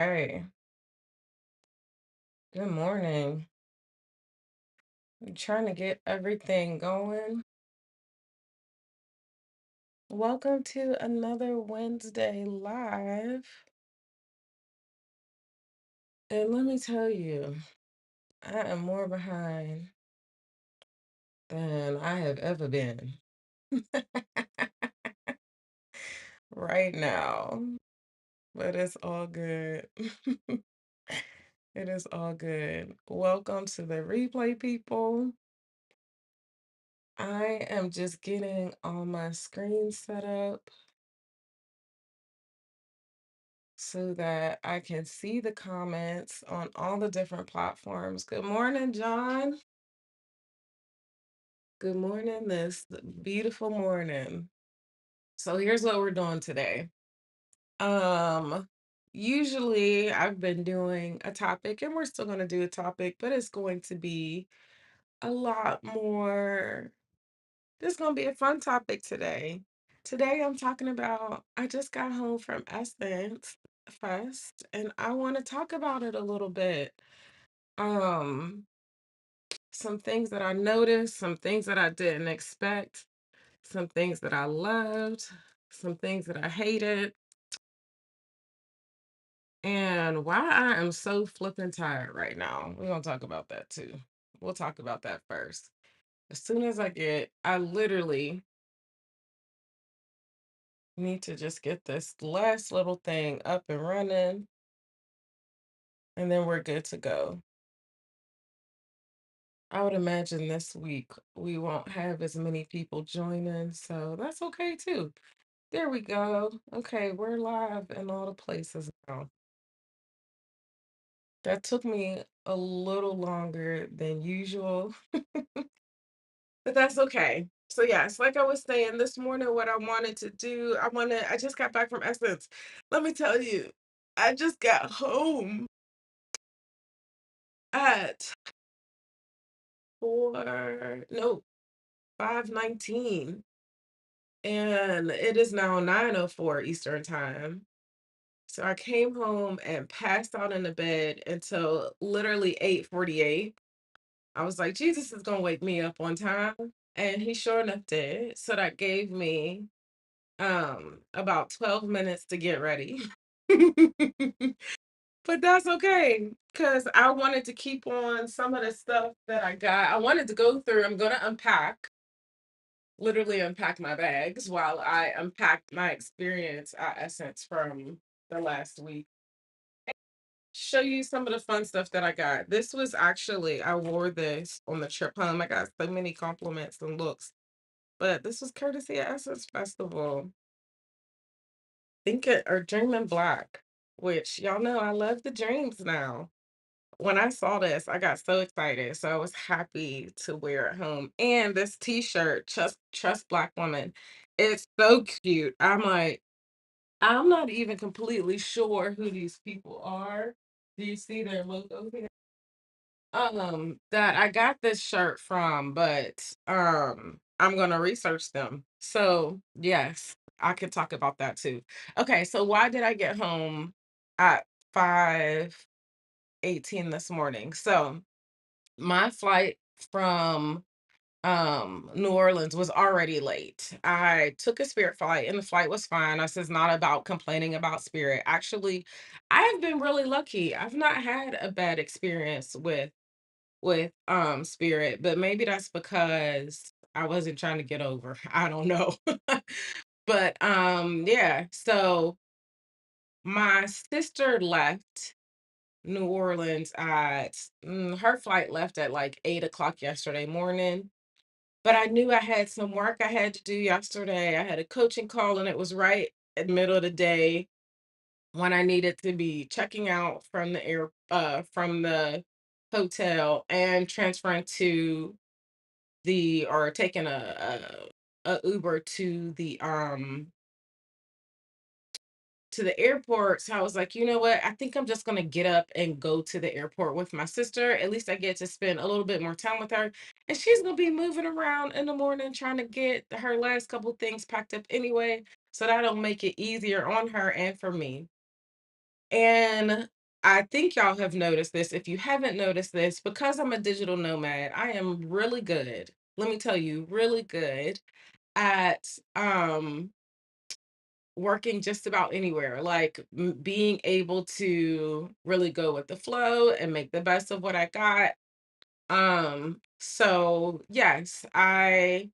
Hey, good morning. I'm trying to get everything going. Welcome to another Wednesday live. And let me tell you, I am more behind than I have ever been right now. But it's all good. It is all good. Welcome to the replay, people. I am just getting all my screens set up so that I can see the comments on all the different platforms. Good morning, John. Good morning, this beautiful morning. So here's what we're doing today. Um, Usually I've been doing a topic and we're still going to do a topic, but it's going to be a lot more. This is going to be a fun topic today. Today I'm talking about I just got home from Essence Fest and I want to talk about it a little bit. Um, some things that I noticed, some things that I didn't expect, some things that I loved, some things that I hated, and why I am so flippin' tired right now. We're gonna talk about that too. We'll talk about that first. As soon as I literally need to just get this last little thing up and running, and then we're good to go. I would imagine this week we won't have as many people joining, so that's okay too. There we go. Okay, we're live in all the places now. That took me a little longer than usual, but that's okay. So yes, like I was saying this morning, what I wanted to do, I just got back from Essence. Let me tell you, I just got home at 5:19, and it is now 9:04 Eastern time. So I came home and passed out in the bed until literally 8:48. I was like, Jesus is gonna wake me up on time. And he sure enough did. So that gave me about 12 minutes to get ready. But that's okay. Because I wanted to keep on some of the stuff that I got. I wanted to go through. I'm gonna literally unpack my bags while I unpack my experience at Essence from the last week. Show you some of the fun stuff that I got. This was actually, I wore this on the trip home. I got so many compliments and looks, but this was courtesy of Essence Festival. Think it or Dream in Black, which y'all know I love the dreams now. When I saw this, I got so excited. So I was happy to wear it home. And this t-shirt, Trust Black Woman, it's so cute. I'm not even completely sure who these people are. Do you see their logo here? That I got this shirt from, but I'm gonna research them. So yes, I could talk about that too. Okay, so why did I get home at 5:18 this morning? So my flight from New Orleans was already late. I took a Spirit flight and the flight was fine. This is not about complaining about Spirit. Actually, I have been really lucky. I've not had a bad experience with Spirit, but maybe that's because I wasn't trying to get over. I don't know. But yeah, so my sister left New Orleans at her flight left at like 8 o'clock yesterday morning. But I knew I had some work I had to do yesterday. I had a coaching call and it was right at the middle of the day when I needed to be checking out from from the hotel and transferring or taking a Uber to the airport. So I was like, you know what? I think I'm just gonna get up and go to the airport with my sister. At least I get to spend a little bit more time with her. And she's gonna be moving around in the morning trying to get her last couple things packed up anyway. So that'll make it easier on her and for me. And I think y'all have noticed this. If you haven't noticed this, because I'm a digital nomad, I am really good. Let me tell you, really good at working just about anywhere, like being able to really go with the flow and make the best of what I got. So yes, I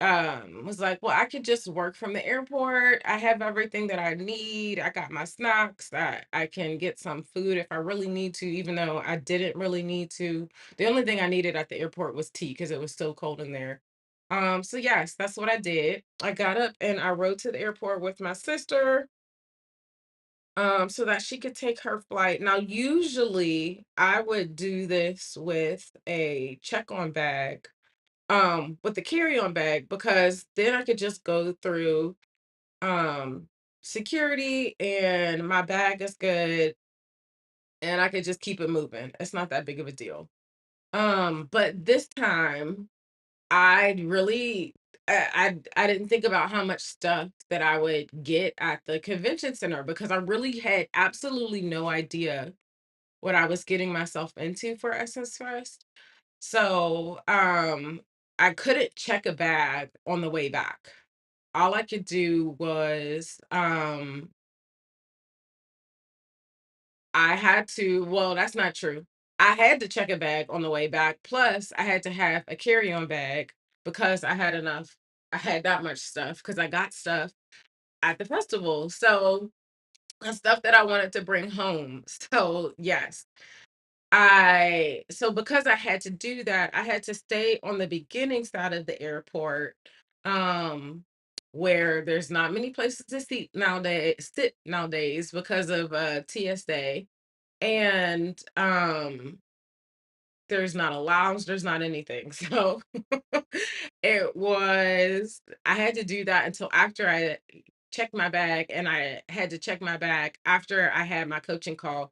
was like, well, I could just work from the airport. I have everything that I need. I got my snacks. I can get some food if I really need to, even though I didn't really need to. The only thing I needed at the airport was tea because it was still cold in there. So yes, that's what I did. I got up and I rode to the airport with my sister, so that she could take her flight. Now, usually I would do this with a check-on bag, with the carry-on bag, because then I could just go through um security and my bag is good and I could just keep it moving. It's not that big of a deal. But this time I really I didn't think about how much stuff that I would get at the convention center because I really had absolutely no idea what I was getting myself into for Essence Fest. So, I couldn't check a bag on the way back. All I could do was, I had to, well, that's not true. I had to check a bag on the way back. Plus, I had to have a carry-on bag because I had that much stuff because I got stuff at the festival. So, and stuff that I wanted to bring home. So, yes. Because I had to do that, I had to stay on the beginning side of the airport, um, where there's not many places to sit nowadays because of TSA. And there's not a lounge, there's not anything. So I had to do that until after I checked my bag, and I had to check my bag after I had my coaching call.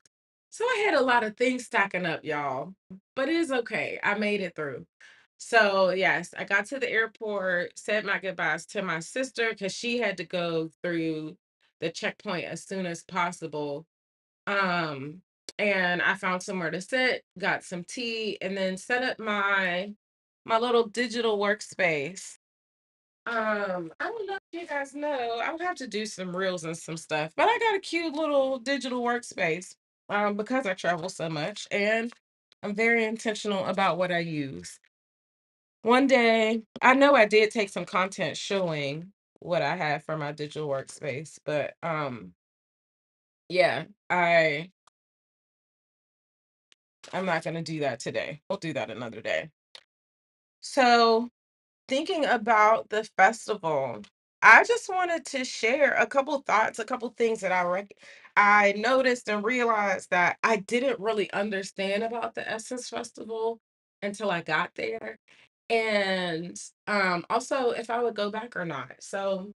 So I had a lot of things stacking up, y'all, but it's okay. I made it through. So yes, I got to the airport, said my goodbyes to my sister because she had to go through the checkpoint as soon as possible. um, and I found somewhere to sit, got some tea, and then set up my little digital workspace. I don't know if you guys know, I'll have to do some reels and some stuff, but I got a cute little digital workspace because I travel so much and I'm very intentional about what I use. One day, I know I did take some content showing what I have for my digital workspace, but yeah, I'm not going to do that today. We'll do that another day. So, thinking about the festival, I just wanted to share a couple thoughts, a couple things that I noticed and realized that I didn't really understand about the Essence Festival until I got there. And also if I would go back or not. So,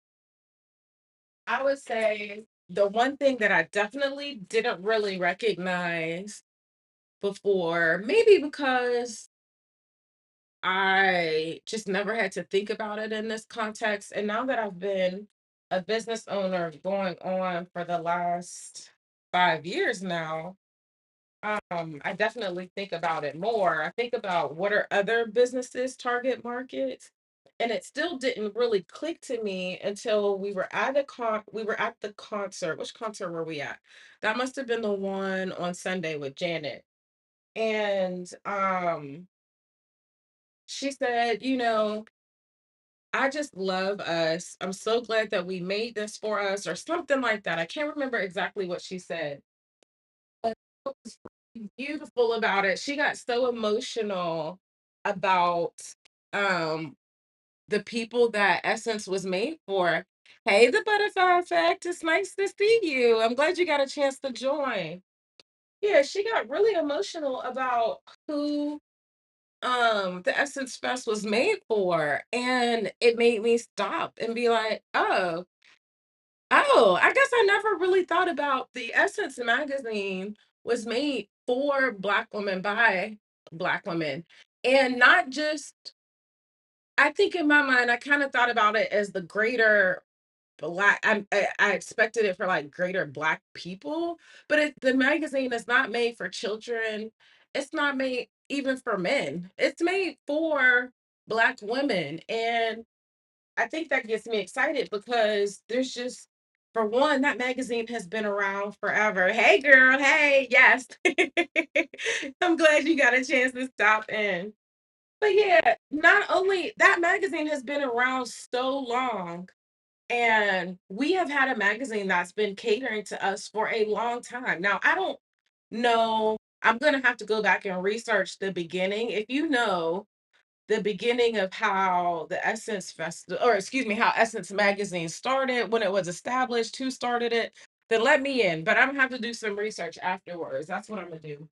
I would say the one thing that I definitely didn't really recognize before, maybe because I just never had to think about it in this context. And now that I've been a business owner going on for the last 5 years now, I definitely think about it more. I think about what are other businesses' target markets. And it still didn't really click to me until we were at the concert. Which concert were we at? That must have been the one on Sunday with Janet. And she said, I just love us. I'm so glad that we made this for us, or something like that. I can't remember exactly what she said. But what was really beautiful about it, she got so emotional about um the people that Essence was made for. Hey, the butterfly effect. It's nice to see you. I'm glad you got a chance to join. Yeah, she got really emotional about who the Essence Fest was made for, and it made me stop and be like, oh, I guess I never really thought about the Essence magazine was made for Black women by Black women. And not just, I think in my mind I kind of thought about it as the greater black. I expected it for like greater black people, but the magazine is not made for children. It's not made even for men. It's made for black women, and I think that gets me excited because there's just, for one, that magazine has been around forever. Hey, girl. Hey, yes. I'm glad you got a chance to stop in. But yeah, not only that magazine has been around so long, and we have had a magazine that's been catering to us for a long time. Now, I don't know. I'm going to have to go back and research the beginning. If you know the beginning of how the Essence Festival, or excuse me, how Essence Magazine started, when it was established, who started it, then let me in. But I'm gonna have to do some research afterwards. That's what I'm gonna do.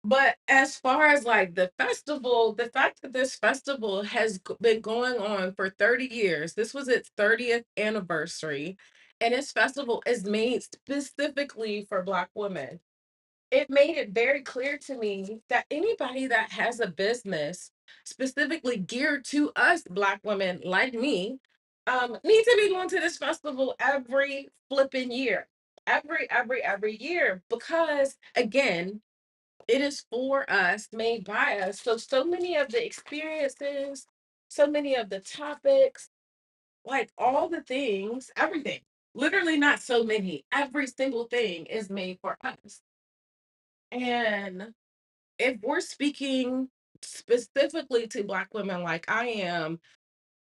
But as far as like the festival, the fact that this festival has been going on for 30 years, this was its 30th anniversary, and this festival is made specifically for Black women. It made it very clear to me that anybody that has a business specifically geared to us Black women like me, need to be going to this festival every flipping year. Every year. Because again, it is for us, made by us. So, so many of the experiences, so many of the topics, like all the things, everything, literally not so many, every single thing is made for us. And if we're speaking specifically to Black women like I am,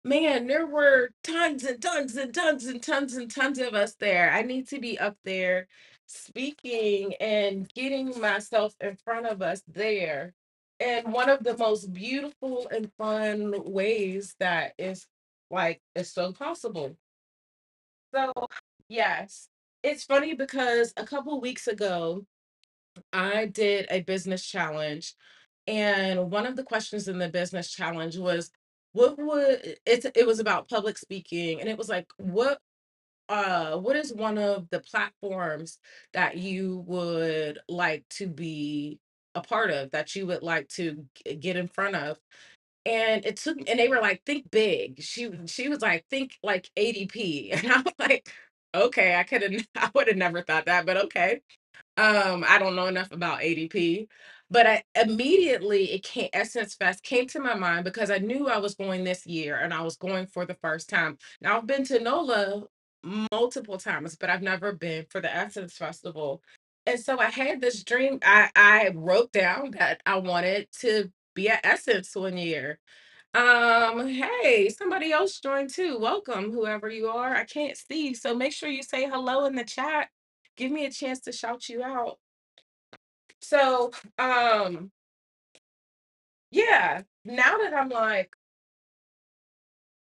man, there were tons and tons and tons and tons and tons of us there. I need to be up there speaking and getting myself in front of us there. And one of the most beautiful and fun ways that is so possible. So, yes, it's funny because a couple weeks ago, I did a business challenge, and one of the questions in the business challenge was, it was about public speaking, and it was like, what is one of the platforms that you would like to be a part of, that you would like to get in front of? And they were like, think big. She was like, think like ADP. And I was like, okay, I could have I would have never thought that, but okay. I don't know enough about ADP, but I immediately Essence Fest came to my mind because I knew I was going this year and I was going for the first time. Now I've been to NOLA multiple times, but I've never been for the Essence Festival. And so I had this dream. I wrote down that I wanted to be at Essence one year. Hey, somebody else joined too. Welcome, whoever you are. I can't see, so make sure you say hello in the chat. Give me a chance to shout you out. So, yeah, now that I'm like,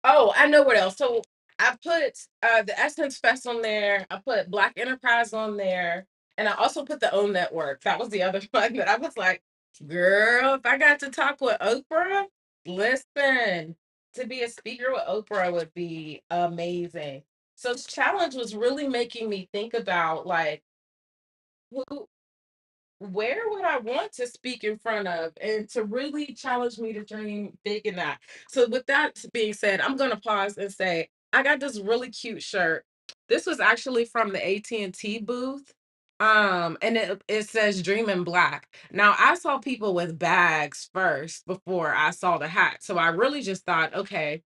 oh, I know what else. So I put the Essence Fest on there. I put Black Enterprise on there, and I also put the Own Network. That was the other one that I was like, girl, if I got to talk with Oprah, listen, to be a speaker with Oprah would be amazing. So this challenge was really making me think about like, who where would I want to speak in front of, and to really challenge me to dream big in that. So with that being said, I'm going to pause and say I got this really cute shirt. This was actually from the AT&T booth. And it says dream in black. Now I saw people with bags first before I saw the hat. So I really just thought, okay,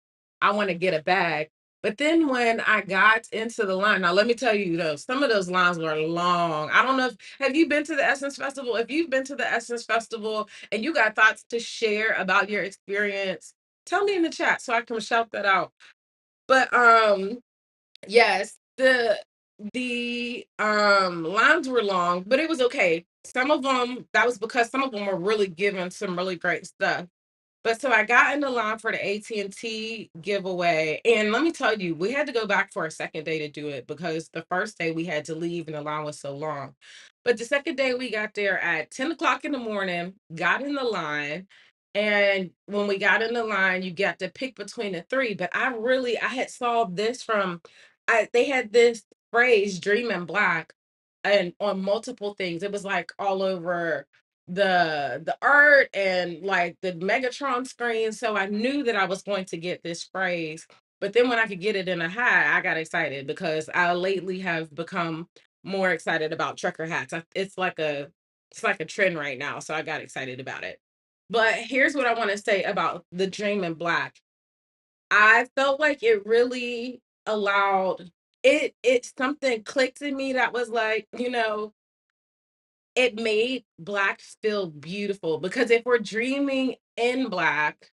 I want to get a bag. But then when I got into the line, now let me tell you though, some of those lines were long. I don't know if have you been to the Essence Festival? If you've been to the Essence Festival and you got thoughts to share about your experience, tell me in the chat so I can shout that out. But yes, the lines were long, but it was okay. Some of them, that was because some of them were really giving some really great stuff. But so I got in the line for the AT&T giveaway, and let me tell you, we had to go back for a second day to do it because the first day we had to leave and the line was so long. But the second day we got there at 10 o'clock in the morning, got in the line, and when we got in the line, you got to pick between the three. But I had saw this from, they had this phrase, "Dream in Black," and on multiple things. It was like all over the art and like the Megatron screen. So I knew that I was going to get this phrase. But then when I could get it in a hat, I got excited because I lately have become more excited about trucker hats. It's like a trend right now, so I got excited about it. But here's what I want to say about the Dream in Black. I felt like it really allowed it something clicked in me that was like, it made Black feel beautiful because if we're dreaming in Black,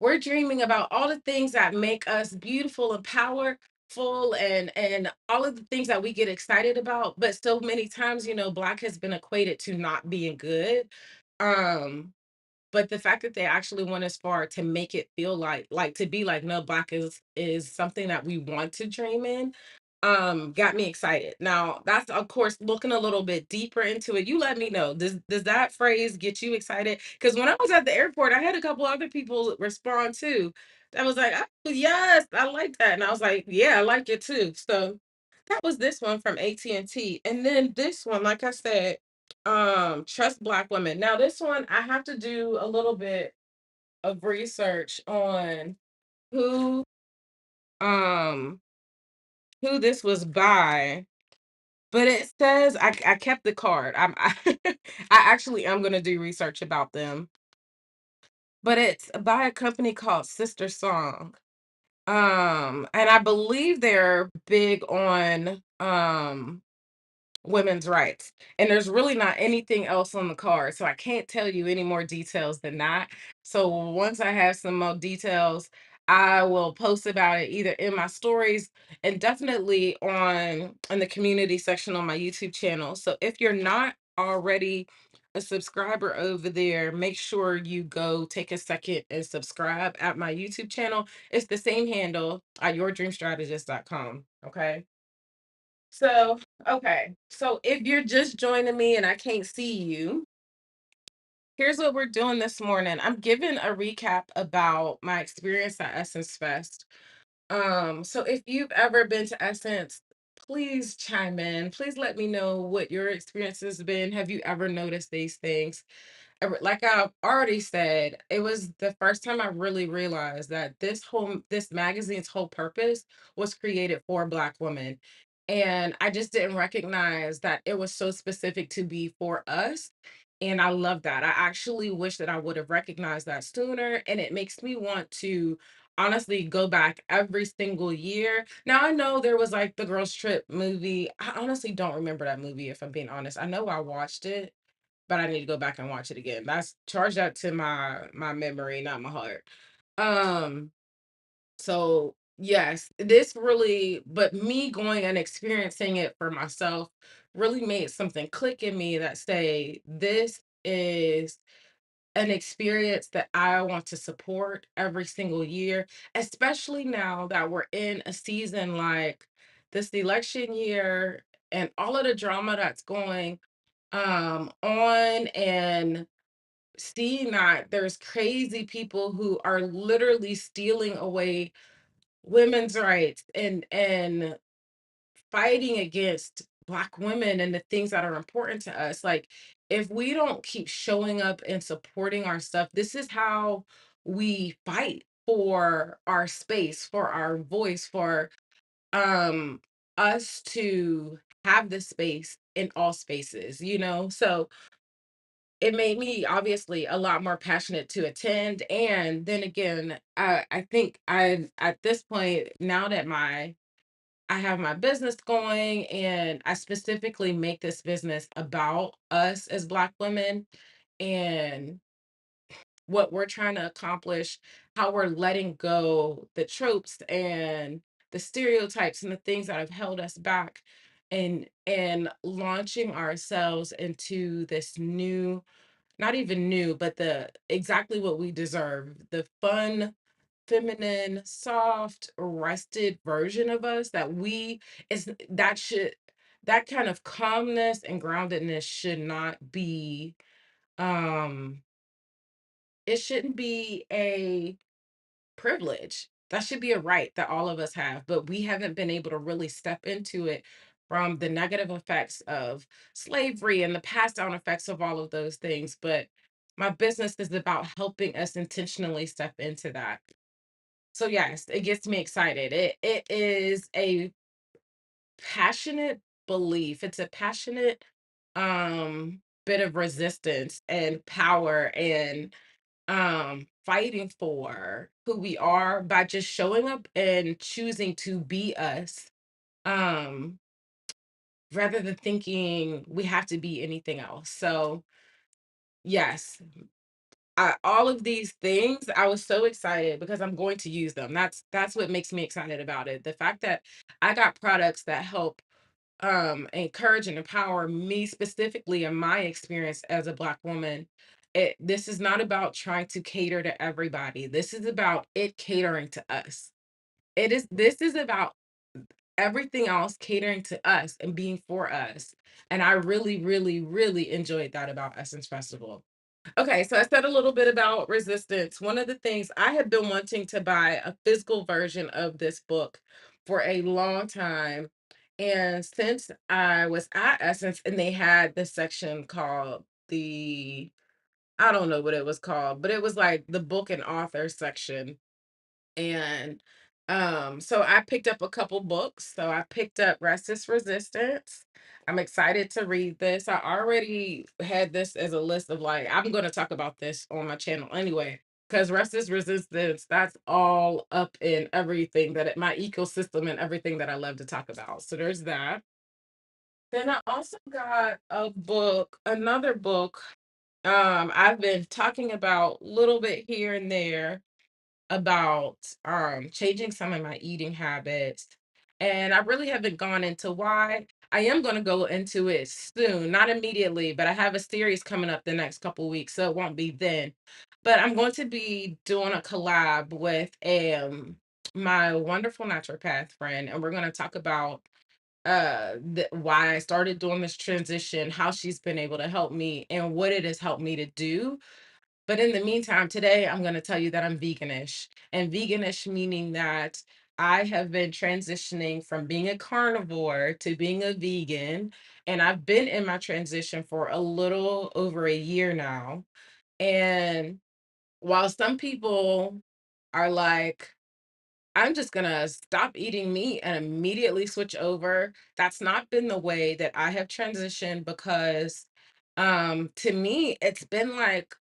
we're dreaming about all the things that make us beautiful and powerful and all of the things that we get excited about. But so many times, Black has been equated to not being good. Um, but the fact that they actually went as far to make it feel like to be like, no, Black is something that we want to dream in, got me excited. Now, that's of course looking a little bit deeper into it. You let me know. Does that phrase get you excited? Because when I was at the airport, I had a couple other people respond too. That was like, oh yes, I like that. And I was like, yeah, I like it too. So that was this one from AT&T. And then this one, like I said, trust Black women. Now this one I have to do a little bit of research on who um who this was by, but it says I kept the card. I actually am gonna do research about them, but it's by a company called Sister Song. And I believe they're big on women's rights. And there's really not anything else on the card. So I can't tell you any more details than that. So once I have some more details, I will post about it either in my stories and definitely on in the community section on my YouTube channel. So if you're not already a subscriber over there, make sure you go take a second and subscribe at my YouTube channel. It's the same handle at yourdreamstrategist.com. Okay. So, okay. So if you're just joining me and I can't see you, here's what we're doing this morning. I'm giving a recap about my experience at Essence Fest. So if you've ever been to Essence, please chime in. Please let me know what your experience has been. Have you ever noticed these things? Like I've already said, it was the first time I really realized that this magazine's whole purpose was created for Black women. And I just didn't recognize that it was so specific to be for us. And I love that. I actually wish that I would have recognized that sooner. And it makes me want to honestly go back every single year. Now I know there was like the Girls Trip movie. I honestly don't remember that movie if I'm being honest. I know I watched it, but I need to go back and watch it again. That's charge that to my memory, not my heart. Um, so yes, this really, but me going and experiencing it for myself really made something click in me that say this is an experience that I want to support every single year, especially now that we're in a season like this election year and all of the drama that's going on, and seeing that there's crazy people who are literally stealing away women's rights and fighting against Black women and the things that are important to us. Like if we don't keep showing up and supporting our stuff, this is how we fight for our space, for our voice, for um us to have this space in all spaces. So it made me obviously a lot more passionate to attend. And then again, I think I at this point, now that I have my business going and I specifically make this business about us as Black women and what we're trying to accomplish, how we're letting go the tropes and the stereotypes and the things that have held us back, and launching ourselves into this new, not even new, but the exactly what we deserve, the fun, feminine, soft, rested version of us that we is that should that kind of calmness and groundedness should not be um it shouldn't be a privilege. That should be a right that all of us have, but we haven't been able to really step into it from the negative effects of slavery and the passed down effects of all of those things. But my business is about helping us intentionally step into that. So yes, it gets me excited. It is a passionate belief. It's a passionate bit of resistance and power and fighting for who we are by just showing up and choosing to be us. Um rather than thinking we have to be anything else. So, yes, all of these things, I was so excited because I'm going to use them. That's what makes me excited about it. The fact that I got products that help encourage and empower me specifically in my experience as a Black woman. This is not about trying to cater to everybody. This is about it catering to us. This is about everything else catering to us and being for us. And I really, really, really enjoyed that about Essence Festival. Okay, so I said a little bit about resistance. One of the things I have been wanting to buy a physical version of this book for a long time. And since I was at Essence and they had this section called I don't know what it was called, but it was like the book and author section. And so I picked up a couple books. So I picked up Resist Resistance. I'm excited to read this. I already had this as a list of like, I'm going to talk about this on my channel anyway, because Resist Resistance, that's all up in everything my ecosystem and everything that I love to talk about. So there's that. Then I also got another book. I've been talking about a little bit here and there about changing some of my eating habits. And I really haven't gone into why. I am going to go into it soon, not immediately, but I have a series coming up the next couple weeks, so it won't be then. But I'm going to be doing a collab with my wonderful naturopath friend, and we're going to talk about why I started doing this transition, how she's been able to help me, and what it has helped me to do. But in the meantime, today I'm going to tell you that I'm veganish. And veganish meaning that I have been transitioning from being a carnivore to being a vegan. And I've been in my transition for a little over a year now. And while some people are like, I'm just going to stop eating meat and immediately switch over, that's not been the way that I have transitioned because to me, it's been like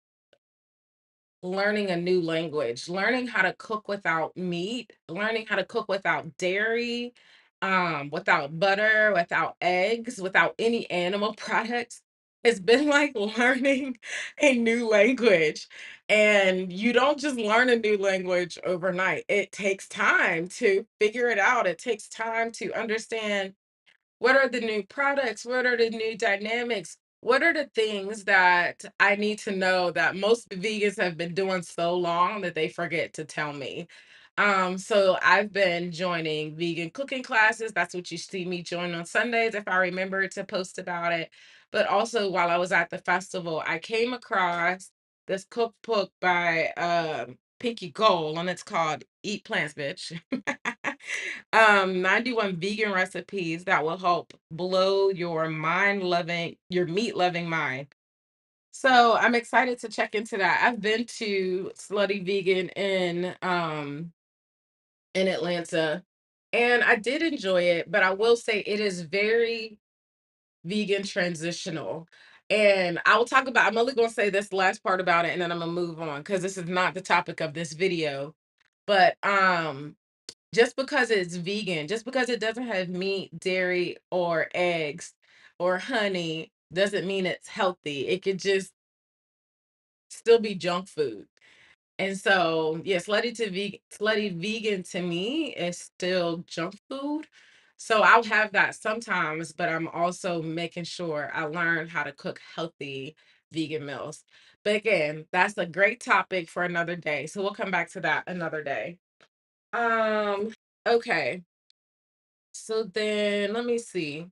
learning a new language, learning how to cook without meat, learning how to cook without dairy, without butter, without eggs, without any animal products. It's been like learning a new language. And you don't just learn a new language overnight. It takes time to figure it out. It takes time to understand what are the new products? What are the new dynamics? What are the things that I need to know that most vegans have been doing so long that they forget to tell me? So I've been joining vegan cooking classes. That's what you see me join on Sundays if I remember to post about it. But also while I was at the festival, I came across this cookbook by Pinky Gold, and it's called Eat Plants, Bitch. 91 vegan recipes that will help blow your meat loving mind. So I'm excited to check into that. I've been to Slutty Vegan in Atlanta and I did enjoy it, but I will say it is very vegan transitional. And I'm only going to say this last part about it and then I'm going to move on because this is not the topic of this video. But just because it's vegan, just because it doesn't have meat, dairy, or eggs or honey, doesn't mean it's healthy. It could just still be junk food. And so, yeah, slutty vegan to me is still junk food. So I'll have that sometimes, but I'm also making sure I learn how to cook healthy vegan meals. But again, that's a great topic for another day. So we'll come back to that another day. Um, okay. So then let me see.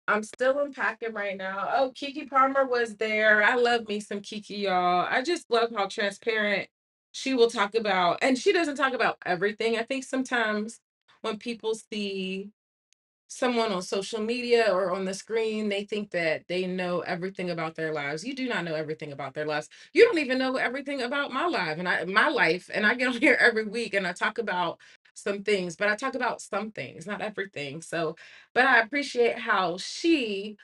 I'm still unpacking right now. Oh, Kiki Palmer was there. I love me some Kiki, y'all. I just love how transparent she will talk about, and she doesn't talk about everything. I think sometimes when people see someone on social media or on the screen, they think that they know everything about their lives. You do not know everything about their lives. You don't even know everything about my life. And I get on here every week and I talk about some things, but I talk about some things, not everything. So, but I appreciate how she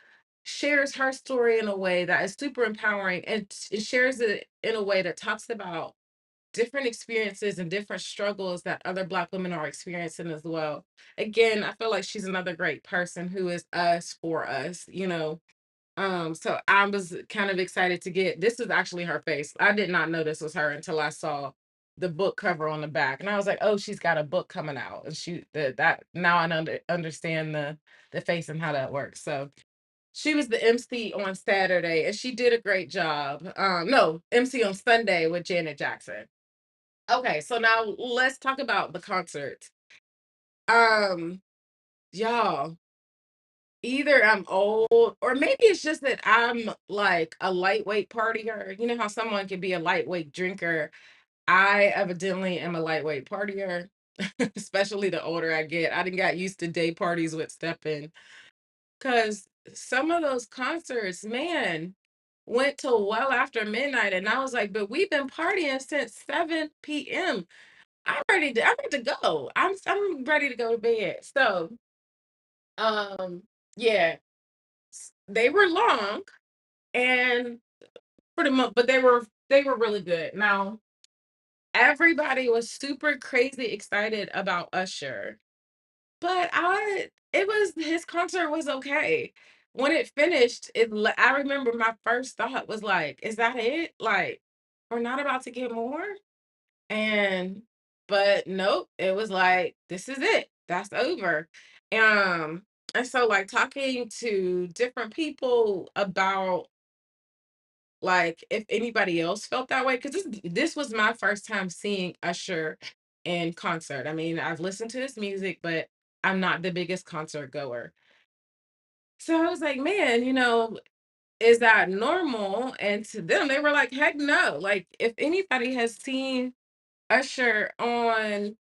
shares her story in a way that is super empowering and shares it in a way that talks about different experiences and different struggles that other Black women are experiencing as well. Again, I feel like she's another great person who is us for us, you know. So I was kind of excited to get this is actually her face. I did not know this was her until I saw the book cover on the back. And I was like, oh, she's got a book coming out. And that now I understand the face and how that works. So she was the MC on Saturday and she did a great job. No, MC on Sunday with Janet Jackson. Okay, so now let's talk about the concert. Um, y'all, either I'm old or maybe it's just that I'm like a lightweight partier. You know how someone can be a lightweight drinker? I evidently am a lightweight partier, especially the older I get. I didn't got used to day parties with stepping because some of those concerts, man, went till well after midnight, and I was like, but we've been partying since 7 p.m. I'm ready to go. I'm ready to go to bed. So, um, yeah, they were long and pretty much, but they were really good. Now, everybody was super crazy excited about Usher, but I it was his concert was okay. When it finished, I remember my first thought was like, is that it? Like, we're not about to get more? And but nope, it was like, this is it. That's over. Um, and so like talking to different people about like if anybody else felt that way, because this was my first time seeing Usher in concert. I mean, I've listened to his music, but I'm not the biggest concert goer. So I was like, man, is that normal? And to them, they were like, heck no. Like, if anybody has seen Usher on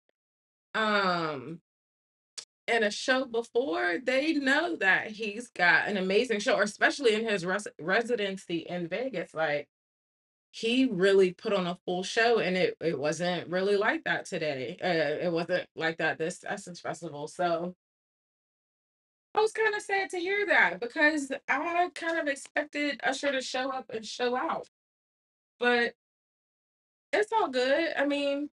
um in a show before, they know that he's got an amazing show, or especially in his residency in Vegas. Like he really put on a full show, and it wasn't really like that today. It wasn't like that this Essence Festival. So I was kind of sad to hear that because I kind of expected Usher to show up and show out, but it's all good. I mean,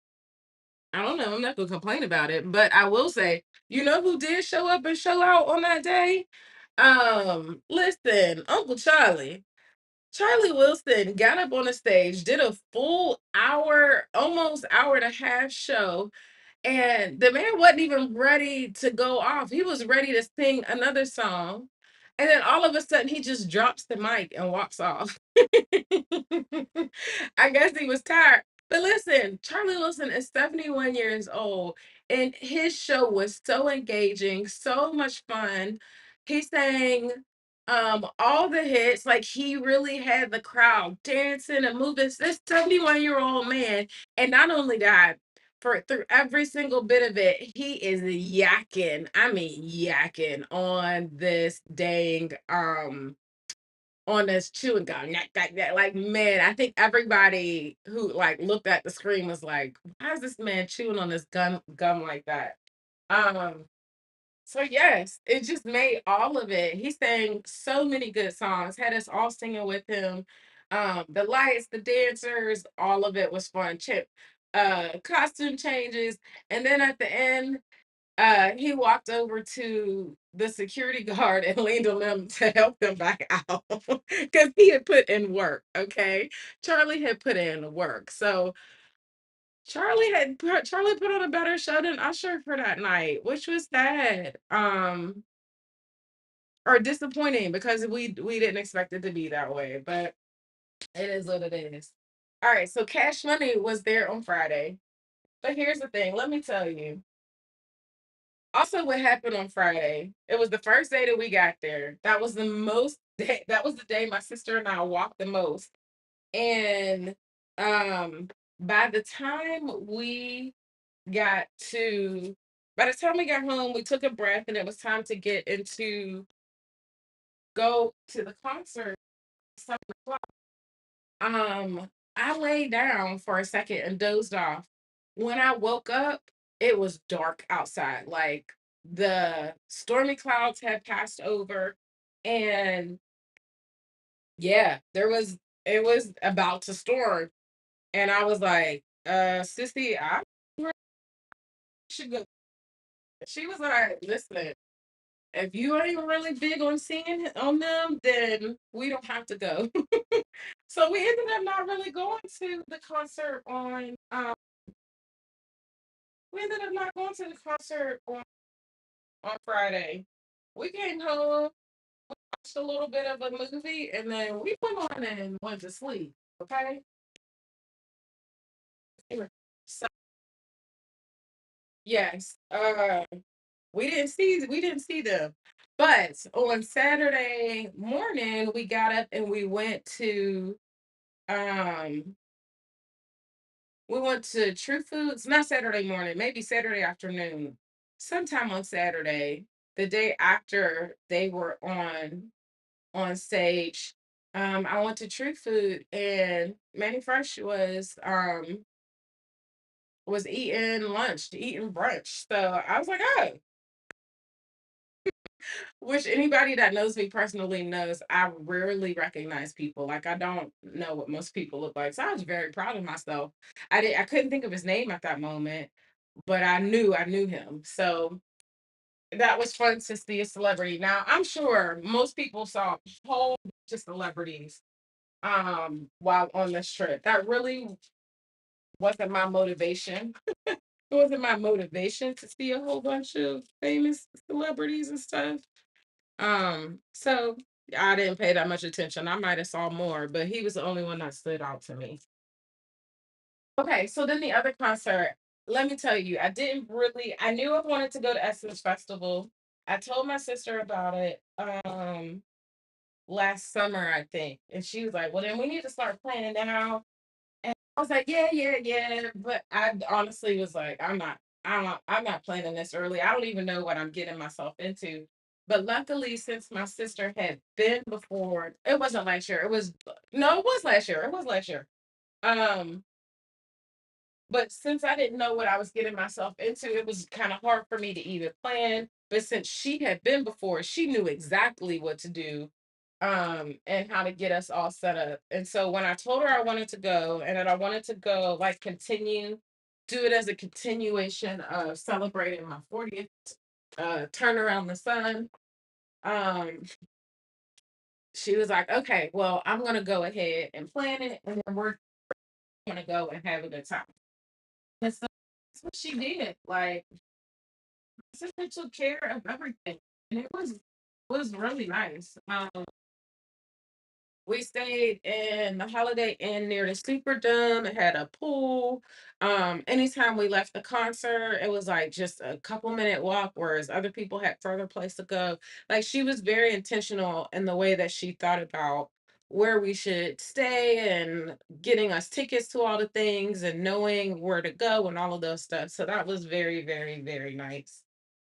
I don't know. I'm not gonna complain about it, but I will say, you know who did show up and show out on that day? Listen, Uncle Charlie. Charlie Wilson got up on the stage, did a full hour, almost hour and a half show, and the man wasn't even ready to go off. He was ready to sing another song. And then all of a sudden he just drops the mic and walks off. I guess he was tired. But listen, Charlie Wilson is 71 years old and his show was so engaging, so much fun. He sang all the hits, like he really had the crowd dancing and moving. This 71-year-old man, and not only that, for through every single bit of it, he is yakking. I mean yakking on this dang on this chewing gum. Like man, I think everybody who like looked at the screen was like, why is this man chewing on this gum like that? Um so yes, it just made all of it. He sang so many good songs, had us all singing with him. The lights, the dancers, all of it was fun. Costume changes, and then at the end, he walked over to the security guard and leaned on him to help him back out because he had put in work. Okay, Charlie had put in work, so Charlie put on a better show than Usher for that night, which was sad. Or disappointing because we didn't expect it to be that way, but it is what it is. All right, so Cash Money was there on Friday. But here's the thing, let me tell you. Also, what happened on Friday, it was the first day that we got there. That was the most that was the day my sister and I walked the most. And um by the time we got to By the time we got home, we took a breath and it was time to get into go to the concert. 7 o'clock. I laid down for a second and dozed off. When I woke up, it was dark outside. Like the stormy clouds had passed over, and yeah, it was about to storm. And I was like, sissy, I really should go. She was like, listen, if you ain't really big on seeing on them, then we don't have to go. So we ended up not really going to the concert on we ended up not going to the concert on Friday. We came home, watched a little bit of a movie, and then we went on and went to sleep. Okay. So yes. We didn't see them. But on Saturday morning we got up and um we went to True Foods, not Saturday morning, maybe Saturday afternoon. Sometime on Saturday, the day after they were on stage, I went to True Food and Manny Fresh was eating lunch, eating brunch. So I was like, oh, which anybody that knows me personally knows I rarely recognize people. Like I don't know what most people look like. So I was very proud of myself. I couldn't think of his name at that moment, but I knew him. So that was fun to see a celebrity. Now I'm sure most people saw a whole bunch of celebrities while on this trip. That really wasn't my motivation. It wasn't my motivation to see a whole bunch of famous celebrities and stuff. So I didn't pay that much attention. I might have saw more, but he was the only one that stood out to me. Okay, so then the other concert, let me tell you, I knew I wanted to go to Essence Festival. I told my sister about it last summer, I think. And she was like, well, then we need to start planning now. And I was like, yeah, yeah, yeah. But I honestly was like, I'm not planning this early. I don't even know what I'm getting myself into. But luckily, since my sister had been before, it wasn't last year. It was no, it was last year. It was last year. Um, but since I didn't know what I was getting myself into, it was kind of hard for me to even plan. But since she had been before, she knew exactly what to do and how to get us all set up. And so when I told her I wanted to go and that I wanted to go like do it as a continuation of celebrating my 40th turn around the sun. Um she was like, okay, well, I'm gonna go ahead and plan it and then we're gonna go and have a good time. And so that's what she did. Like my sister took care of everything. And it was really nice. We stayed in the Holiday Inn near the Superdome. It had a pool. Anytime we left the concert, it was like just a couple minute walk, whereas other people had further place to go. Like she was very intentional in the way that she thought about where we should stay and getting us tickets to all the things and knowing where to go and all of those stuff. So that was very, very, very nice.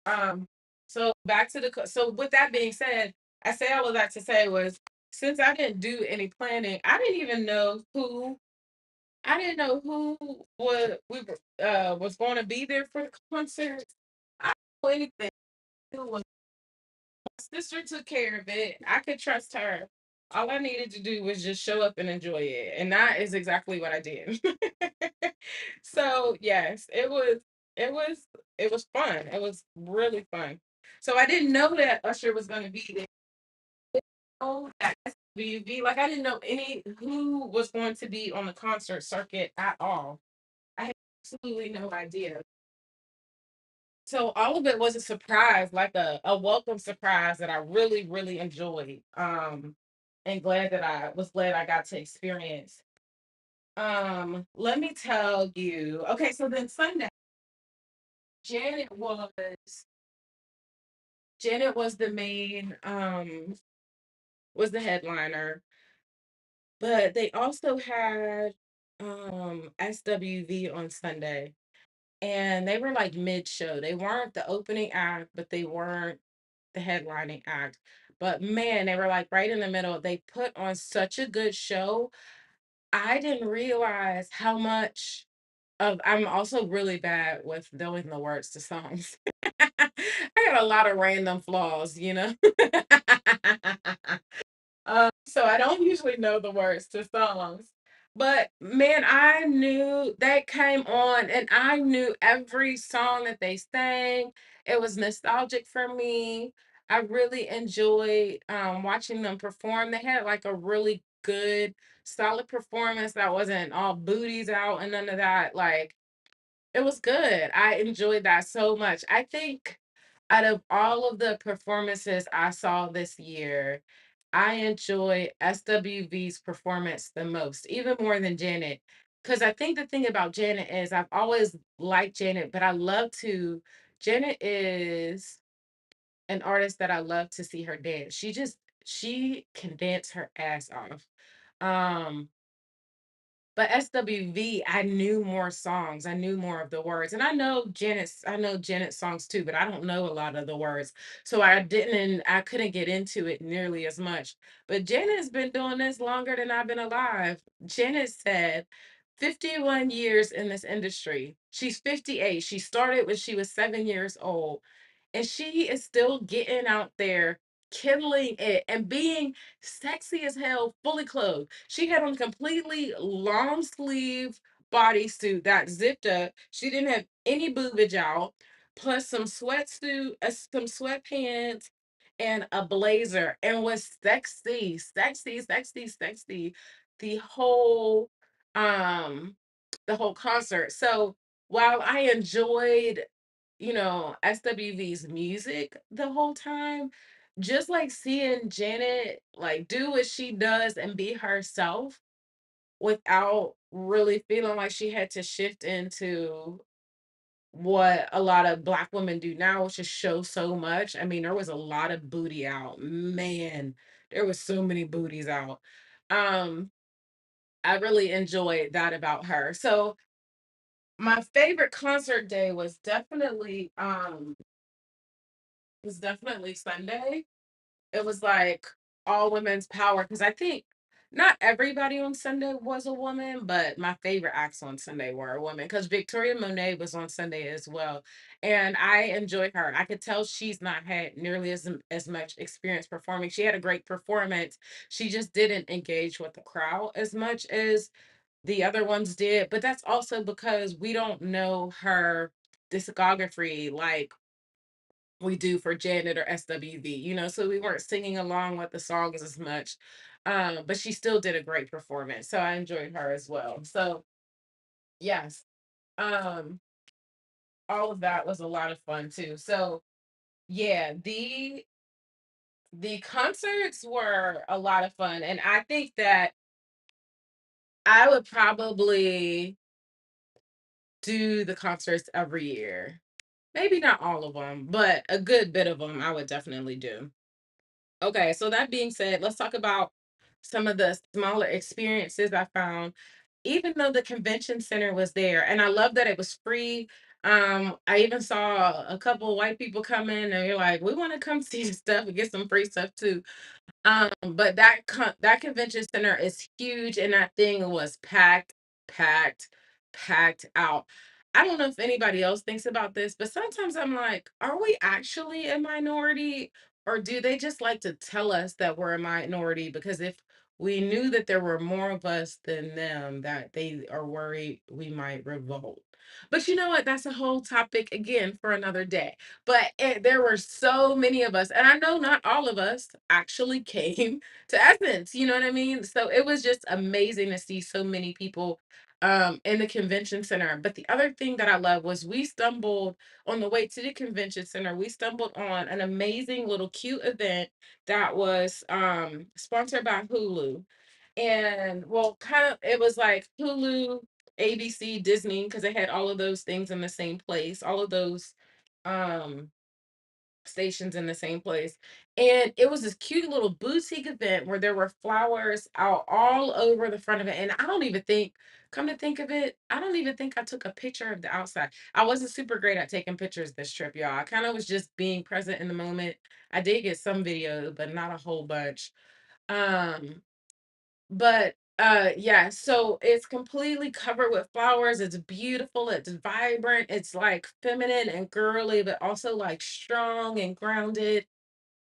Um, so back to so with that being said, I say all of that to say was since I didn't do any planning, I didn't know who was going to be there for the concert. I don't know anything. It was my sister took care of it. I could trust her. All I needed to do was just show up and enjoy it. And that is exactly what I did. So yes, it was it was fun. It was really fun. So I didn't know that Usher was gonna be there. Oh, that SWV. Like I didn't know any who was going to be on the concert circuit at all. I had absolutely no idea. So all of it was a surprise, like a welcome surprise that I really, really enjoyed. And glad I got to experience. Let me tell you. Okay, so then Sunday, Janet was Janet was the main was the headliner, but they also had SWV on Sunday. and they were like mid-show. They weren't the opening act, but they weren't the headlining act. But man, they were like right in the middle. They put on such a good show. I didn't realize how much of I'm also really bad with knowing the words to songs. I got a lot of random flaws, you know? So I don't usually know the words to songs. But man, I knew that came on and I knew every song that they sang. It was nostalgic for me. I really enjoyed watching them perform. They had like a really good, solid performance that wasn't all booties out and none of that. Like it was good. I enjoyed that so much. I think out of all of the performances I saw this year, I enjoy SWV's performance the most, even more than Janet. Because I think the thing about Janet is I've always liked Janet, but I love to. Janet is an artist that I love to see her dance. She can dance her ass off. Um, but SWV, I knew more songs. I knew more of the words. And I know Janet's songs too, but I don't know a lot of the words. So I couldn't get into it nearly as much. But Janet's been doing this longer than I've been alive. Janet said 51 years in this industry. She's 58. She started when she was 7 years old. And she is still getting out there, killing it, and being sexy as hell, fully clothed. She had on completely long sleeve bodysuit that zipped up. She didn't have any boobage out, plus some sweatpants, and a blazer, and was sexy, sexy, sexy, sexy. The whole, um, the whole concert. So while I enjoyed SWV's music the whole time, just like seeing Janet like do what she does and be herself without really feeling like she had to shift into what a lot of black women do now, which is show so much. I mean, there was a lot of booty out. Man, there was so many booties out. Um, I really enjoyed that about her. So my favorite concert day was definitely Sunday. It was like all women's power because I think not everybody on Sunday was a woman, but my favorite acts on Sunday were a woman because Victoria Monet was on Sunday as well, and I enjoyed her. I could tell she's not had nearly as much experience performing. She had a great performance. She just didn't engage with the crowd as much as the other ones did, but that's also because we don't know her discography like we do for Janet or SWV, so we weren't singing along with the songs as much. But she still did a great performance. So I enjoyed her as well. So yes, um, all of that was a lot of fun too. So yeah, the concerts were a lot of fun. And I think that I would probably do the concerts every year. Maybe not all of them, but a good bit of them I would definitely do. Okay, so that being said, let's talk about some of the smaller experiences I found, even though the convention center was there, and I love that it was free. I even saw a couple white people come in and you're like, we want to come see the stuff and get some free stuff too. But that convention center is huge, and that thing was packed, packed, packed out. I don't know if anybody else thinks about this, but sometimes I'm like, are we actually a minority, or do they just like to tell us that we're a minority? Because if we knew that there were more of us than them, that they are worried we might revolt. But you know what? That's a whole topic again for another day. But there were so many of us, and I know not all of us actually came to Essence. You know what I mean? So it was just amazing to see so many people in the convention center. But the other thing that I love was we stumbled on the way to the convention center. We stumbled on an amazing little cute event that was sponsored by Hulu, and well, kind of it was like Hulu, ABC, Disney, because they had all of those things in the same place. All of those um stations in the same place. And it was this cute little boutique event where there were flowers out all over the front of it. And I don't even think, come to think of it, I don't even think I took a picture of the outside. I wasn't super great at taking pictures this trip, y'all. I kind of was just being present in the moment. I did get some video, but not a whole bunch. Um, but yeah, so it's completely covered with flowers. It's beautiful, it's vibrant, it's like feminine and girly, but also like strong and grounded.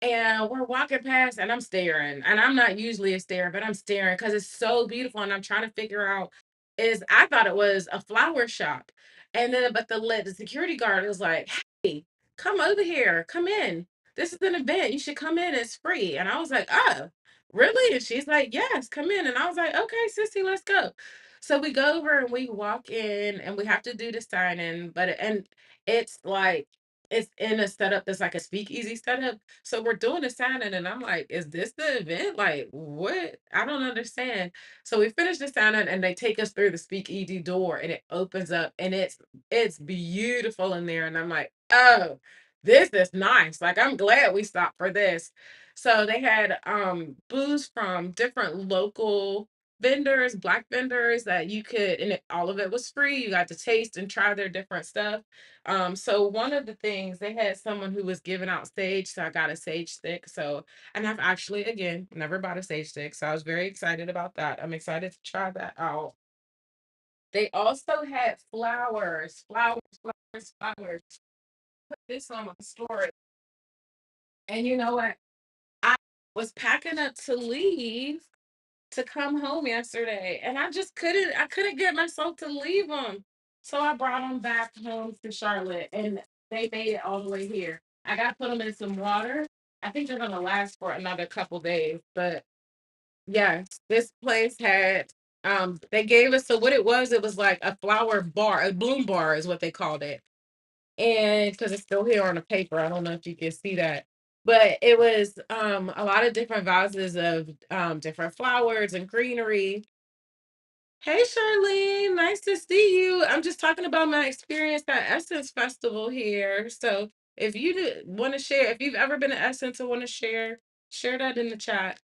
And we're walking past, and I'm staring, and I'm not usually a starer, but I'm staring because it's so beautiful, and I'm trying to figure out is I thought it was a flower shop, and then but the security guard was like, "Hey, come over here, come in. This is an event. You should come in. It's free." And I was like, "Oh, really?" And she's like, "Yes, come in." And I was like, "Okay, sissy, let's go." So we go over and we walk in, and we have to do the sign in, it's like it's in a setup that's like a speakeasy setup, so we're doing the signing, and I'm like, is this the event? Like, what? I don't understand. So we finish the signing, and they take us through the speakeasy door, and it opens up, and it's beautiful in there. And I'm like, oh, this is nice. Like, I'm glad we stopped for this. So they had booze from different local vendors, black vendors that you could, and all of it was free. You got to taste and try their different stuff. So one of the things they had someone who was giving out sage, so I got a sage stick. So, and I've actually again never bought a sage stick, so I was very excited about that. I'm excited to try that out. They also had flowers, flowers, flowers, flowers. Put this on my story, and you know what? I was packing up to leave to come home yesterday, and I couldn't get myself to leave them. So I brought them back home to Charlotte, and they made it all the way here. I got to put them in some water. I think they're gonna last for another couple days, but yes, this place had they gave us, so what it was like a flower bar, a bloom bar is what they called it. And because it's still here on the paper, I don't know if you can see that. But it was a lot of different vases of different flowers and greenery. Hey Charlene, nice to see you. I'm just talking about my experience at Essence Festival here. So if you want to share, if you've ever been to Essence and want to share, share that in the chat.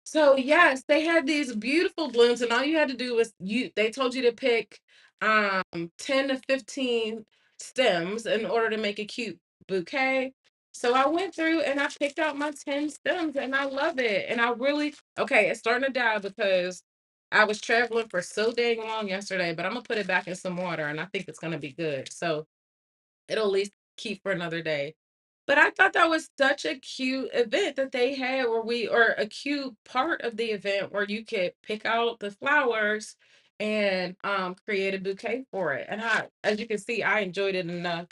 So yes, they had these beautiful blooms, and all you had to do was they told you to pick 10 to 15 stems in order to make a cute bouquet. So I went through and I picked out my 10 stems, and I love it. And I really, okay, it's starting to die because I was traveling for so dang long yesterday, but I'm gonna put it back in some water, and I think it's gonna be good. So it'll at least keep for another day. But I thought that was such a cute event that they had or a cute part of the event where you could pick out the flowers and create a bouquet for it. And as you can see, I enjoyed it enough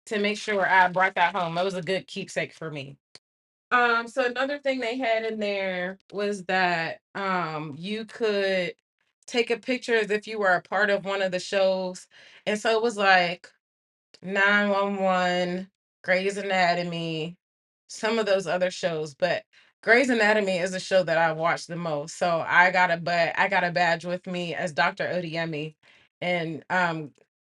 to make sure I brought that home. It was a good keepsake for me. So another thing they had in there was that you could take a picture as if you were a part of one of the shows. And so it was like 911, Grey's Anatomy, some of those other shows, but Grey's Anatomy is a show that I watch the most. So I got a badge with me as Dr. Odiemi in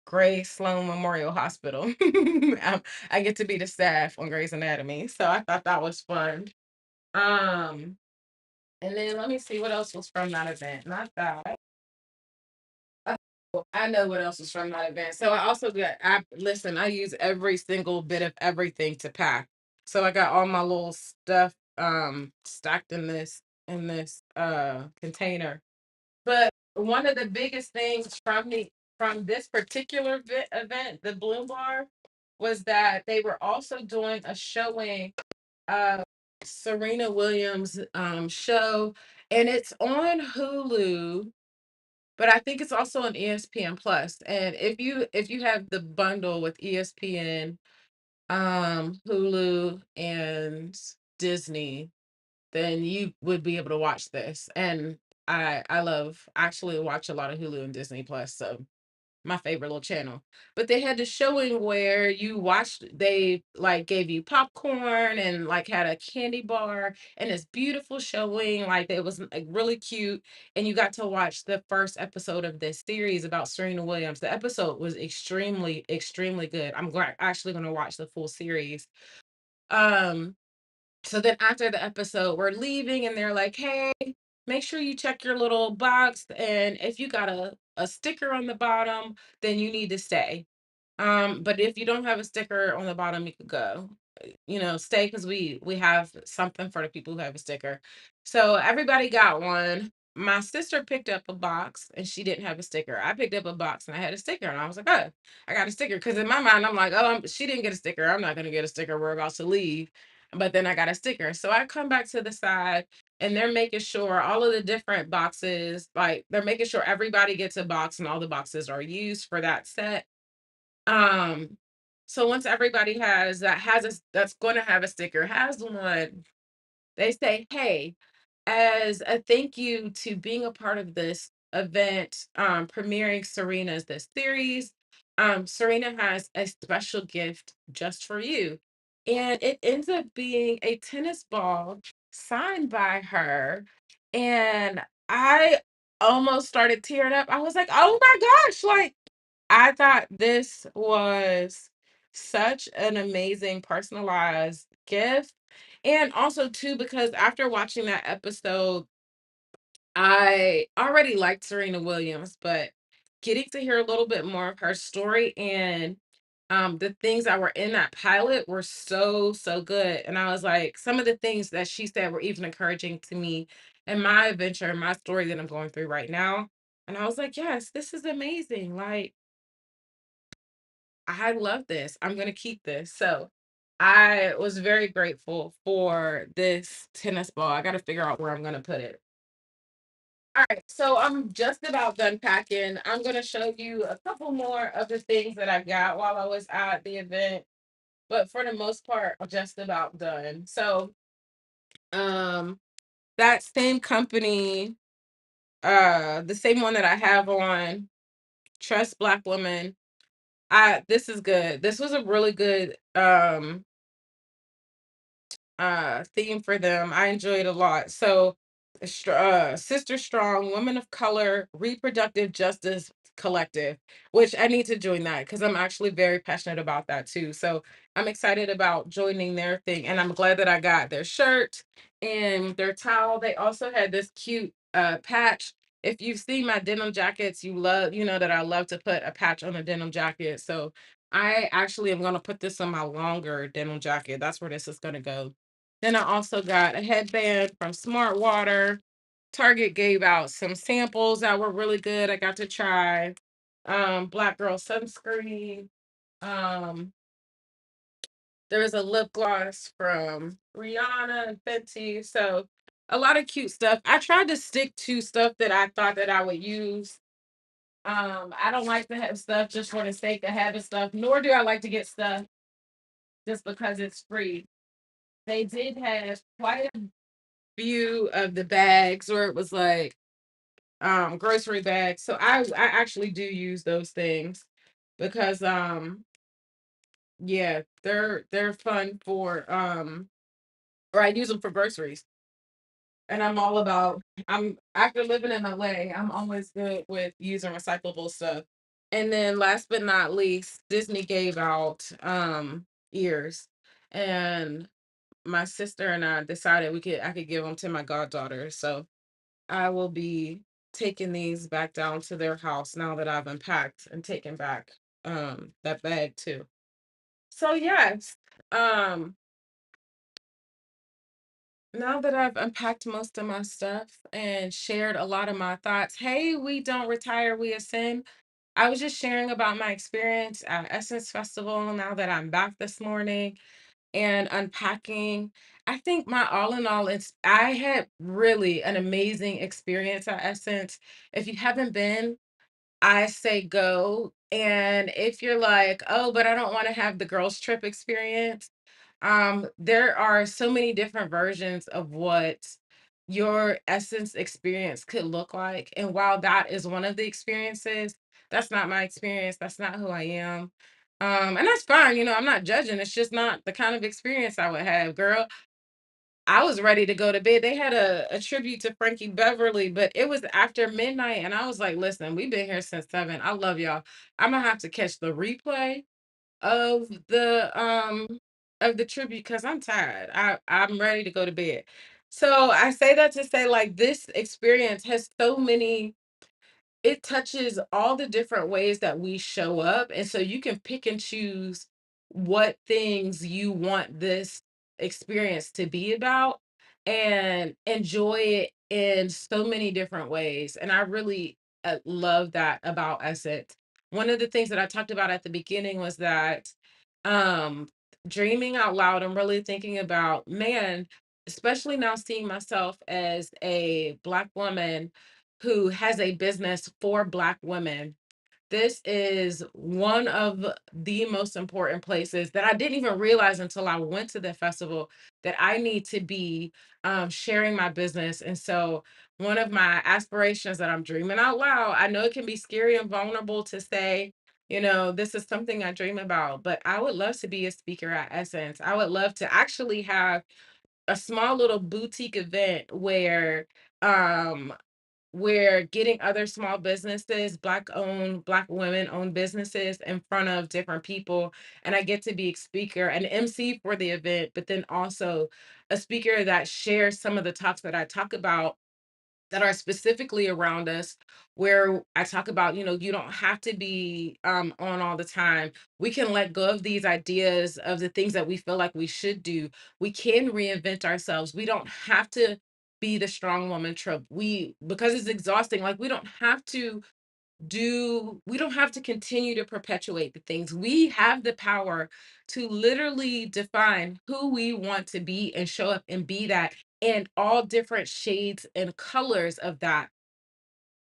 Gray Sloan Memorial Hospital. I get to be the staff on Grey's Anatomy. So I thought that was fun. Um and then let me see what else was from that event. Not that. I know what else is from that event. So I also got I listen, I use every single bit of everything to pack. So I got all my little stuff stacked in this container. But one of the biggest things from this particular event, the Bloom Bar, was that they were also doing a showing of Serena Williams show, and it's on Hulu, but I think it's also on ESPN Plus. And if you have the bundle with ESPN, Hulu, and Disney, then you would be able to watch this. And I love actually watch a lot of Hulu and Disney Plus, so my favorite little channel. But they had this showing where you watched, they like gave you popcorn and like had a candy bar and this beautiful showing. Like it was like really cute. And you got to watch the first episode of this series about Serena Williams. The episode was extremely, extremely good. I'm glad actually gonna watch the full series. Um, so then after the episode, we're leaving and they're like, hey, make sure you check your little box. And if you got a sticker on the bottom, then you need to stay. But if you don't have a sticker on the bottom, you could go. Stay because we have something for the people who have a sticker. So everybody got one. My sister picked up a box and she didn't have a sticker. I picked up a box and I had a sticker, and I was like, oh, I got a sticker. Because in my mind, I'm like, oh, she didn't get a sticker. I'm not gonna get a sticker. We're about to leave. But then I got a sticker. So I come back to the side and they're making sure all of the different boxes, like they're making sure everybody gets a box and all the boxes are used for that set. um, so once everybody that's going to have a sticker has one, they say, "Hey, as a thank you to being a part of this event, premiering Serena's this series, Serena has a special gift just for you." And it ends up being a tennis ball signed by her. And I almost started tearing up. I was like, oh my gosh, like I thought this was such an amazing personalized gift. And also too, because after watching that episode, I already liked Serena Williams, but getting to hear a little bit more of her story and the things that were in that pilot were so, so good. And I was like, some of the things that she said were even encouraging to me in my adventure and my story that I'm going through right now. And I was like, yes, this is amazing. Like, I love this. I'm going to keep this. So I was very grateful for this tennis ball. I got to figure out where I'm going to put it. All right. So I'm just about done packing. I'm going to show you a couple more of the things that I got while I was at the event. But for the most part, I'm just about done. So um that same company, the same one that I have on, Trust Black Women. This is good. This was a really good theme for them. I enjoyed a lot. So Sister Strong, Women of Color, Reproductive Justice Collective, which I need to join that because I'm actually very passionate about that too. So I'm excited about joining their thing, and I'm glad that I got their shirt and their towel. They also had this cute patch. If you've seen my denim jackets, you know that I love to put a patch on a denim jacket. So I actually am going to put this on my longer denim jacket. That's where this is going to go. Then I also got a headband from Smart Water. Target gave out some samples that were really good. I got to try Black Girl sunscreen. Um, there was a lip gloss from Rihanna and Fenty. So a lot of cute stuff. I tried to stick to stuff that I thought that I would use. I don't like to have stuff just for the sake of having stuff, nor do I like to get stuff just because it's free. They did have quite a few of the bags where it was like grocery bags. So I actually do use those things because yeah, they're fun for or I use them for groceries. And I'm after living in LA, I'm always good with using recyclable stuff. And then last but not least, Disney gave out ears. And my sister and I decided I could give them to my goddaughter. So I will be taking these back down to their house now that I've unpacked and taken back that bag too. So yes, um now that I've unpacked most of my stuff and shared a lot of my thoughts, hey, we don't retire, we ascend. I was just sharing about my experience at Essence Festival now that I'm back this morning and unpacking. I think my all in all is I had really an amazing experience at Essence. If you haven't been, I say go. And if you're like, oh, but I don't want to have the girls' trip experience, there are so many different versions of what your Essence experience could look like. And while that is one of the experiences, that's not my experience. That's not who I am. And that's fine, I'm not judging. It's just not the kind of experience I would have, girl. I was ready to go to bed. They had a tribute to Frankie Beverly, but it was after midnight, and I was like, listen, we've been here since 7. I love y'all. I'm gonna have to catch the replay of the of the trip because I'm tired. I'm ready to go to bed. So I say that to say like this experience has so many, it touches all the different ways that we show up. And so you can pick and choose what things you want this experience to be about and enjoy it in so many different ways. And I really love that about Essence. One of the things that I talked about at the beginning was that um, dreaming out loud and really thinking about, man, especially now seeing myself as a Black woman who has a business for Black women. This is one of the most important places that I didn't even realize until I went to the festival that I need to be sharing my business. And so, one of my aspirations that I'm dreaming out loud, I know it can be scary and vulnerable to say, this is something I dream about, but I would love to be a speaker at Essence. I would love to actually have a small little boutique event where um we're getting other small businesses, Black owned, Black women owned businesses in front of different people. And I get to be a speaker, an MC for the event, but then also a speaker that shares some of the talks that I talk about that are specifically around us, where I talk about, you don't have to be on all the time. We can let go of these ideas of the things that we feel like we should do. We can reinvent ourselves. We don't have to be the strong woman trope. Because it's exhausting, like we don't have to continue to perpetuate the things. We have the power to literally define who we want to be and show up and be that, and all different shades and colors of that.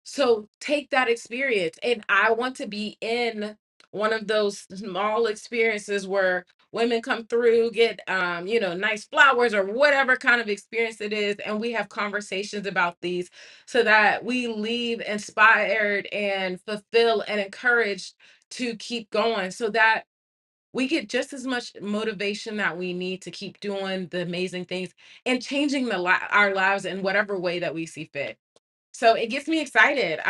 So take that experience. And I want to be in one of those small experiences where women come through, get nice flowers or whatever kind of experience it is, and we have conversations about these so that we leave inspired and fulfilled and encouraged to keep going, so that we get just as much motivation that we need to keep doing the amazing things and changing our lives in whatever way that we see fit. So it gets me excited.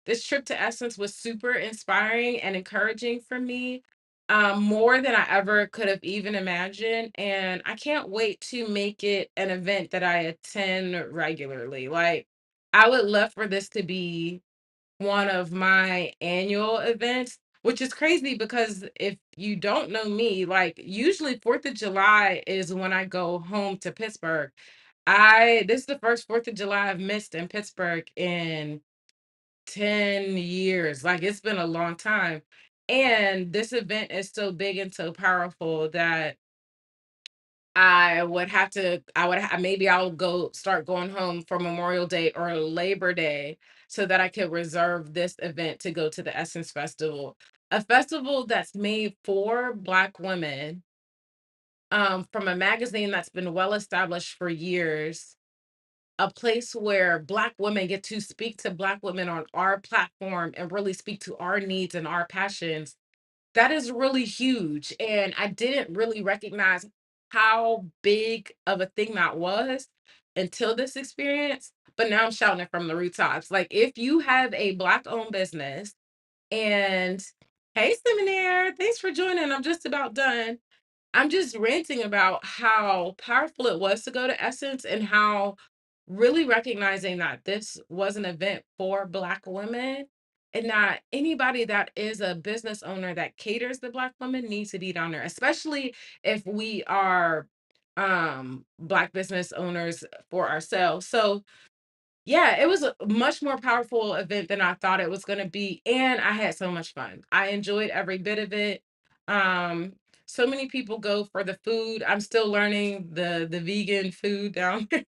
This trip to Essence was super inspiring and encouraging for me. More than I ever could have even imagined. And I can't wait to make it an event that I attend regularly. Like, I would love for this to be one of my annual events, which is crazy because if you don't know me, like usually 4th of July is when I go home to Pittsburgh. I This is the first 4th of July I've missed in Pittsburgh in 10 years. Like, it's been a long time. And this event is so big and so powerful that maybe I'll go start going home for Memorial Day or Labor Day so that I could reserve this event to go to the Essence Festival. A festival that's made for Black women, from a magazine that's been well established for years, a place where Black women get to speak to Black women on our platform and really speak to our needs and our passions. That is really huge. And I didn't really recognize how big of a thing that was until this experience. But now I'm shouting it from the rooftops. Like, if you have a Black owned business, and hey, Seminaire, thanks for joining. I'm just about done. I'm just ranting about how powerful it was to go to Essence, and how really recognizing that this was an event for Black women, and that anybody that is a business owner that caters to Black women needs to be down there, especially if we are Black business owners for ourselves. So yeah, it was a much more powerful event than I thought it was gonna be, and I had so much fun. I enjoyed every bit of it. Um, so many people go for the food. I'm still learning the vegan food down there.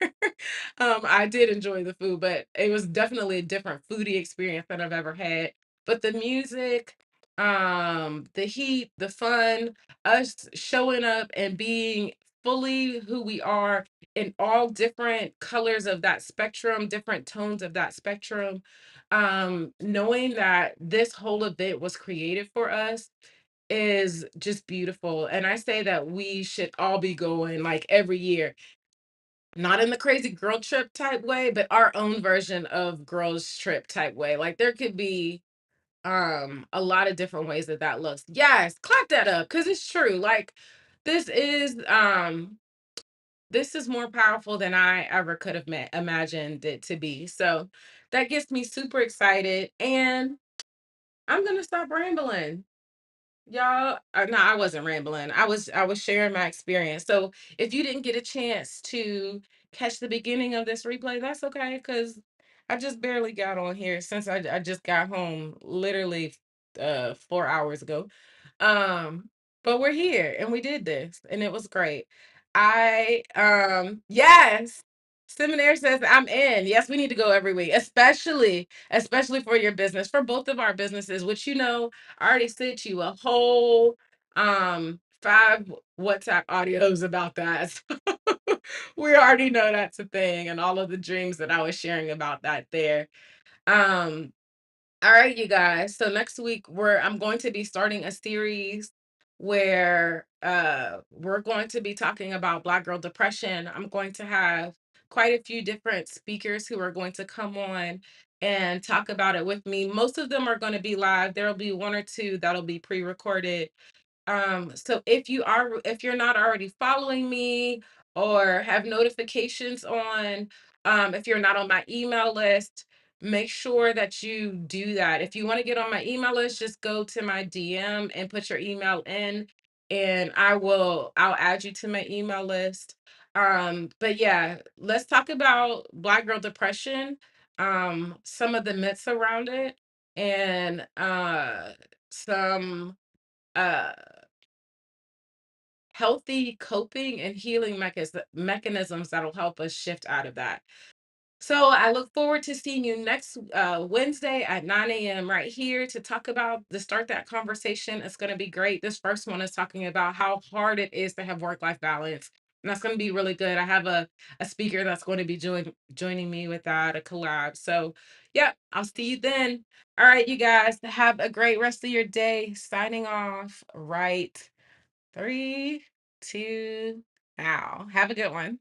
I did enjoy the food, but it was definitely a different foodie experience than I've ever had. But the music, the heat, the fun, us showing up and being fully who we are in all different colors of that spectrum, different tones of that spectrum, knowing that this whole event was created for us is just beautiful. And I say that we should all be going like every year, not in the crazy girl trip type way, but our own version of girls trip type way. Like, there could be a lot of different ways that that looks. Yes, clap that up because it's true. Like this is um this is more powerful than I ever could have imagined it to be. So that gets me super excited, and I'm gonna stop rambling. Y'all, no, I wasn't rambling. I was sharing my experience. So if you didn't get a chance to catch the beginning of this replay, that's okay because I just barely got on here since I just got home literally 4 hours ago. Um, but we're here and we did this and it was great. Yes. Seminary says I'm in. Yes, we need to go every week, especially for your business, for both of our businesses, which I already sent you a whole 5 WhatsApp audios about that. We already know that's a thing and all of the dreams that I was sharing about that there. Um all right, you guys. So next week I'm going to be starting a series where we're going to be talking about Black girl depression. I'm going to have quite a few different speakers who are going to come on and talk about it with me. Most of them are going to be live. There'll be one or two that'll be pre-recorded, so if you're not already following me or have notifications on, if you're not on my email list, make sure that you do that. If you want to get on my email list, just go to my DM and put your email in, and I'll add you to my email list. But yeah, let's talk about Black girl depression, some of the myths around it, and some uh healthy coping and healing mechanisms that'll help us shift out of that. So I look forward to seeing you next Wednesday at 9 a.m. right here to start that conversation. It's going to be great. This first one is talking about how hard it is to have work-life balance. And that's going to be really good. I have a speaker that's going to be joining me with that, a collab. So, yeah, I'll see you then. All right, you guys, have a great rest of your day. Signing off right 3, 2, now. Have a good one.